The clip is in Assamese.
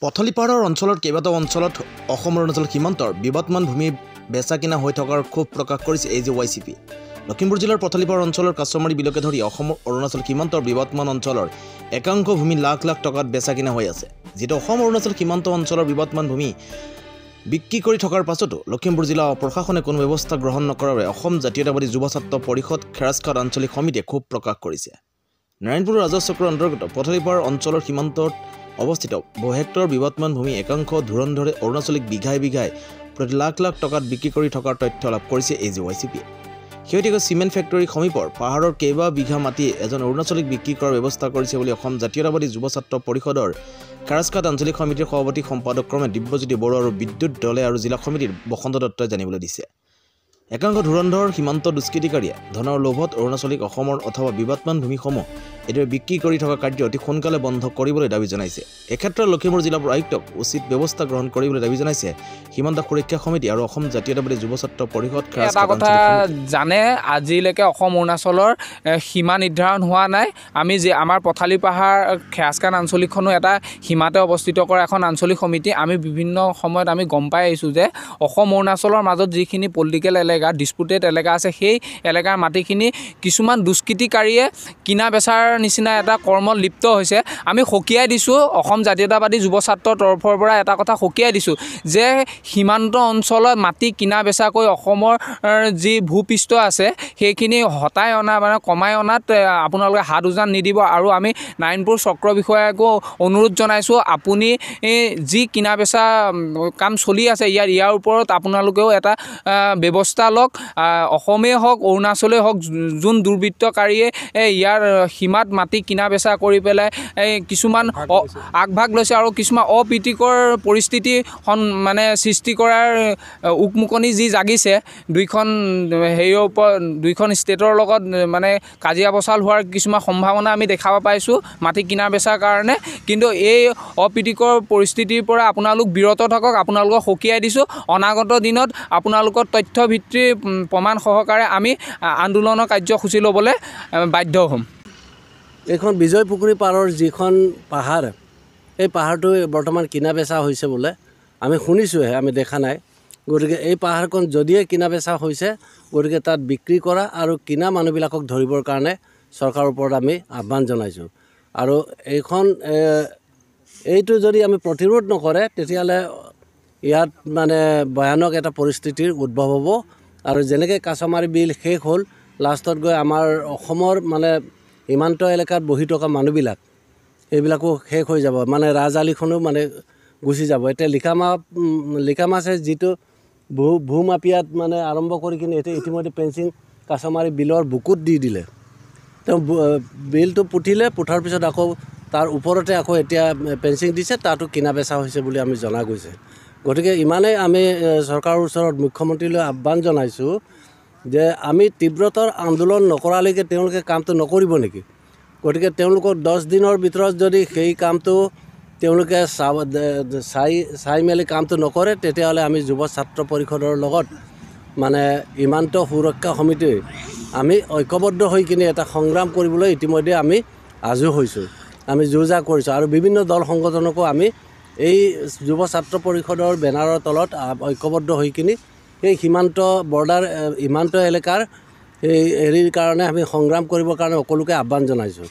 পথলিপাৰৰ অঞ্চলত কেইবাটাও অঞ্চলত অসম অৰুণাচল সীমান্তৰ বিবাদমান ভূমি বেচা কিনা হৈ থকাৰ ক্ষোভ প্ৰকাশ কৰিছে AJYCP। লখিমপুৰ জিলাৰ পথলিপাৰ অঞ্চলৰ কাছমাৰী বিলকে ধৰি অসম অৰুণাচল সীমান্তৰ বিবাদমান অঞ্চলৰ একাংশ ভূমি লাখ লাখ টকাত বেচা কিনা হৈ আছে। যেটো অসম অৰুণাচল সীমান্ত অঞ্চলৰ বিবাদমান ভূমি বিক্ৰী কৰি থকাৰ পাছতো লখিমপুৰ জিলা প্ৰশাসনে কোনো ব্যৱস্থা গ্ৰহণ নকৰাৰ বাবে অসম জাতীয়তাবাদী যুৱ ছাত্ৰ পৰিষদ খেৰাজঘাট আঞ্চলিক সমিতিয়ে ক্ষোভ প্ৰকাশ কৰিছে। নাৰায়ণপুৰ ৰাজহ চক্ৰৰ অন্তৰ্গত পথলিপাৰ অঞ্চলৰ সীমান্তত অৱস্থিত বহুহেক্টৰ বিবাদমান ভূমি একাংশ ধুৰন্ধৰে অৰুণাচলিক বিঘাই বিঘাই প্ৰতি লাখ লাখ টকাত বিক্ৰী কৰি থকাৰ তথ্য লাভ কৰিছে AJYCP। শেহতীয়াকৈ চিমেণ্ট ফেক্টৰী সমীপৰ পাহাৰৰ কেইবা বিঘা মাটি এজন অৰুণাচলিক বিক্ৰী কৰাৰ ব্যৱস্থা কৰিছে বুলি অসম জাতীয়তাবাদী যুৱ ছাত্ৰ পৰিষদৰ খেৰাজঘাট আঞ্চলিক সমিতিৰ সভাপতি সম্পাদক ক্ৰমে দিব্যজ্যোতি বড়ো আৰু বিদ্যুৎ দলে আৰু জিলা সমিতিৰ বসন্ত দত্তই জানিবলৈ দিছে। একাংশ ধুৰন্ধৰ সীমান্ত দুষ্কৃতিকাৰীয়ে ধনৰ লোভত অৰুণাচলিক অসমৰ অথবা বিবাদমান ভূমিসমূহ এদৰে বিক্ৰী কৰি থকা কাৰ্য অতি সোনকালে বন্ধ কৰিবলৈ দাবী জনাইছে। এই ক্ষেত্ৰত লখিমপুৰ জিলা আয়ুক্তক উচিত ব্যৱস্থা গ্ৰহণ কৰিবলৈ দাবী জনাইছে সীমান্ত সুৰক্ষা সমিতি আৰু অসম জাতীয়তাবাদী যুৱ ছাত্ৰ পৰিষদ। এটা কথা জানে, আজিলৈকে অসম অৰুণাচলৰ সীমা নিৰ্ধাৰণ হোৱা নাই। আমি যে আমাৰ পথালি পাহাৰ খেৰাজঘাট আঞ্চলিকখনো এটা সীমাতে অৱস্থিত কৰা এখন আঞ্চলিক সমিতি। আমি বিভিন্ন সময়ত আমি গম পাই আহিছোঁ যে অসম অৰুণাচলৰ মাজত যিখিনি পলিটিকেল এলেকা ডিছপুটেড এলেকা আছে, সেই এলেকাৰ মাটিখিনি কিছুমান দুষ্কৃতিকাৰীয়ে কিনা বেচাৰ নিচিনা এটা কৰ্মত লিপ্ত হৈছে। আমি সকীয়াই দিছোঁ, অসম জাতীয়তাবাদী যুৱ ছাত্ৰৰ তৰফৰ পৰা এটা কথা সকীয়াই দিছোঁ যে সীমান্ত অঞ্চলত মাটি কিনা বেচা কৰি অসমৰ যি ভূপৃষ্ঠ আছে সেইখিনি হতাই অনা মানে কমাই অনাত আপোনালোকে হাত উজান নিদিব। আৰু আমি নাৰায়ণপুৰ চক্ৰ বিষয়াকো অনুৰোধ জনাইছোঁ, আপুনি যি কিনা বেচা কাম চলি আছে ইয়াৰ ওপৰত আপোনালোকেও এটা ব্যৱস্থা লওক। অসমেই হওক অৰুণাচলেই হওক, যোন দুৰ্বৃত্তকাৰীয়ে ইয়াৰ সীমাত মাটি কিনা বেচা কৰি পেলাই কিছুমান আগভাগ লৈছে আৰু কিছুমান অপ্ৰীতিকৰ পৰিস্থিতি মানে সৃষ্টি কৰাৰ উকমুকনি যি জাগিছে, দুইখন হেৰিৰ ওপৰত দুইখন ষ্টেটৰ লগত মানে কাজিয়া পচাল হোৱাৰ কিছুমান সম্ভাৱনা আমি দেখা পাইছোঁ মাটি কিনা বেচাৰ কাৰণে। কিন্তু এই অপ্ৰীতিকৰ পৰিস্থিতিৰ পৰা আপোনালোক বিৰত থাকক, আপোনালোকক সকীয়াই দিছোঁ। অনাগত দিনত আপোনালোকৰ তথ্য ভিত্তিৰ প্ৰমাণ সহকাৰে আমি আন্দোলনৰ কাৰ্যসূচী ল'বলৈ বাধ্য হ'ম। এইখন বিজয় পুখুৰী পাৰৰ যিখন পাহাৰ, এই পাহাৰটো বৰ্তমান কিনা বেচা হৈছে বোলে। আমি শুনিছোঁহে, আমি দেখা নাই। গতিকে এই পাহাৰখন যদিহে কিনা বেচা হৈছে, গতিকে তাত বিক্ৰী কৰা আৰু কিনা মানুহবিলাকক ধৰিবৰ কাৰণে চৰকাৰৰ ওপৰত আমি আহ্বান জনাইছোঁ। আৰু এইটো যদি আমি প্ৰতিৰোধ নকৰে তেতিয়াহ'লে ইয়াত মানে ভয়ানক এটা পৰিস্থিতিৰ উদ্ভৱ হ'ব। আৰু যেনেকৈ কাছমাৰী বিল শেষ হ'ল, লাষ্টত গৈ আমাৰ অসমৰ মানে সীমান্ত এলেকাত বহি থকা মানুহবিলাক এইবিলাকো শেষ হৈ যাব, মানে ৰাজআলিখনো মানে গুচি যাব। এতিয়া লিখা মাছে যিটো ভূমাফিয়াত মানে আৰম্ভ কৰি কিনে এতিয়া ইতিমধ্যে পেঞ্চিং কাছমাৰী বিলৰ বুকুত দি দিলে। তেওঁ বিলটো পুতিলে, পুতাৰ পিছত আকৌ তাৰ ওপৰতে আকৌ এতিয়া পেঞ্চিং দিছে, তাতো কিনা বেচা হৈছে বুলি আমি জনা গৈছে। গতিকে ইমানেই আমি চৰকাৰৰ ওচৰত মুখ্যমন্ত্ৰীলৈ আহ্বান জনাইছোঁ যে আমি তীব্ৰতৰ আন্দোলন নকৰালৈকে তেওঁলোকে কামটো নকৰিব নেকি। গতিকে তেওঁলোকক 10 দিনৰ ভিতৰত যদি সেই কামটো তেওঁলোকে চাই মেলি কামটো নকৰে, তেতিয়াহ'লে আমি যুৱ ছাত্ৰ পৰিষদৰ লগত মানে সীমান্ত সুৰক্ষা সমিতি আমি ঐক্যবদ্ধ হৈ কিনে এটা সংগ্ৰাম কৰিবলৈ ইতিমধ্যে আমি সাজু হৈছোঁ। আমি যো-জা কৰিছোঁ আৰু বিভিন্ন দল সংগঠনকো আমি এই যুৱ ছাত্ৰ পৰিষদৰ বেনাৰৰ তলত ঐক্যবদ্ধ হৈ কিনি এই সীমান্ত এলেকাৰ এই হেৰিৰ কাৰণে আমি সংগ্ৰাম কৰিবৰ কাৰণে সকলোকে আহ্বান জনাইছোঁ।